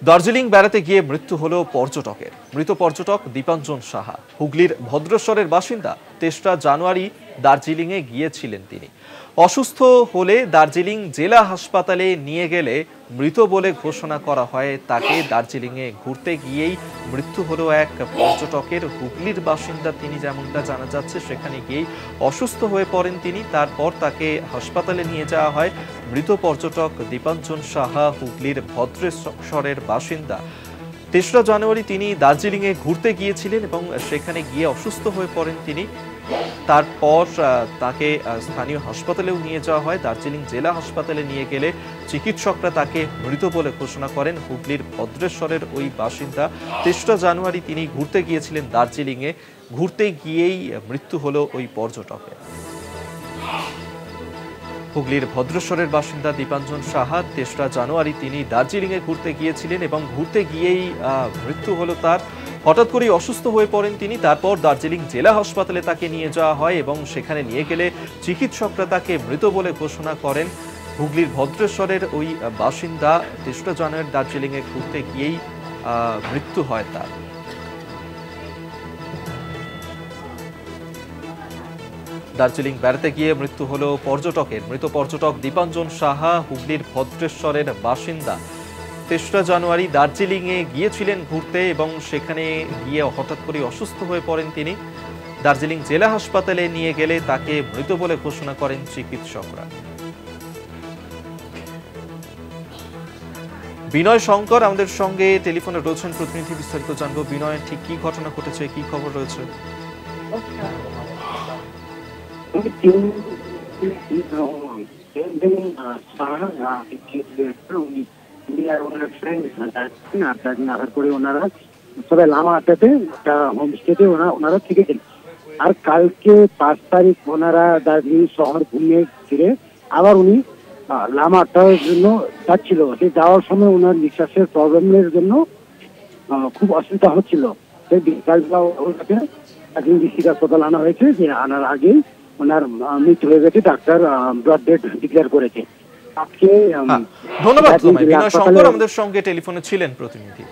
দার্জিলিং বেড়াতে গিয়ে মৃত্যু হলো পর্যটকের। মৃত পর্যটক দীপাঞ্জন সাহা হুগলির ভদ্রেশ্বরের বাসিন্দা। ৩রা জানুয়ারি দার্জিলিংয়ে গিয়েছিলেন তিনি। অসুস্থ হলে দার্জিলিং জেলা হাসপাতালে নিয়ে গেলে মৃত বলে ঘোষণা করা হয় তাকে। দার্জিলিংয়ে ঘুরতে গিয়েই মৃত্যু হলো এক পর্যটকের। হুগলির বাসিন্দা তিনি, যেমনটা জানা যাচ্ছে। সেখানে গিয়েই অসুস্থ হয়ে পড়েন তিনি। তারপর তাকে হাসপাতালে নিয়ে যাওয়া হয়। মৃত পর্যটক দীপাঞ্জন সাহা হুগলির ভদ্রেশ্বরের বাসিন্দা। ৩রা জানুয়ারি তিনি দার্জিলিংয়ে ঘুরতে গিয়েছিলেন এবং সেখানে গিয়ে অসুস্থ হয়ে পড়েন তিনি। তারপর তাকে স্থানীয় হাসপাতালেও নিয়ে যাওয়া হয়। দার্জিলিং জেলা হাসপাতালে নিয়ে গেলে চিকিৎসকরা তাকে মৃত বলে ঘোষণা করেন। হুগলির ভদ্রেশ্বরের ওই বাসিন্দা। ৩রা জানুয়ারি তিনি ঘুরতে গিয়েছিলেন দার্জিলিংয়ে। ঘুরতে গিয়েই মৃত্যু হলো ওই পর্যটকের। হুগলির ভদ্রেশ্বরের বাসিন্দা দীপাঞ্জন সাহা। ৩রা জানুয়ারি তিনি দার্জিলিংয়ে ঘুরতে গিয়েছিলেন এবং ঘুরতে গিয়েই মৃত্যু হলো তার। হঠাৎ করেই অসুস্থ হয়ে পড়েন তিনি। তারপর দার্জিলিং জেলা হাসপাতালে তাকে নিয়ে যাওয়া হয় এবং সেখানে নিয়ে গেলে চিকিৎসকরা তাকে মৃত বলে ঘোষণা করেন। হুগলির ভদ্রেশ্বরের ওই বাসিন্দা। ৩রা জানুয়ারি দার্জিলিংয়ে ঘুরতে গিয়েই মৃত্যু হয় তার। দার্জিলিং বেড়াতে গিয়ে মৃত্যু হলো পর্যটকের। মৃত পর্যটক দীপাঞ্জন সাহা হুগলির ভদ্রেশ্বরের বাসিন্দা। ৩রা জানুয়ারি দার্জিলিংয়ে গিয়েছিলেন ঘুরতে এবং সেখানে গিয়ে হঠাৎ করে অসুস্থ হয়ে পড়েন তিনি। দার্জিলিং জেলা হাসপাতালে নিয়ে গেলে তাকে মৃত বলে ঘোষণা করেন চিকিৎসকরা। বিনয় শঙ্কর আমাদের সঙ্গে টেলিফোনে রয়েছেন, প্রতিনিধি। বিস্তারিত জানবো। বিনয়, ঠিক কি ঘটনা ঘটেছে, কি খবর রয়েছে? ওনারা সবাই লামা আটাতে একটা হোমস্টেতে ওনারা থেকেছেন। আর কালকে 5 তারিখ ওনারা দার্জিলিং শহর ঘুমিয়ে ফিরে আবার উনি লামা আটার জন্য যাচ্ছিল। সে যাওয়ার সময় ওনার নিঃশ্বাসের প্রবলেমের জন্য খুব অসুবিধা হচ্ছিল। সেই বিকালবেলা ওনাকে দার্জিলিং ডিস্ট্রিক্ট হাসপাতাল আনা হয়েছে। যে আনার আগেই ওনার মৃত্যু হয়ে গেছে। ডাক্তার ব্লাড ডেথ ডিক্লেয়ার করেছে। ধন্যবাদ তোমায়। বিনয় শঙ্কর আমাদের সঙ্গে টেলিফোনে ছিলেন, প্রতিনিধি।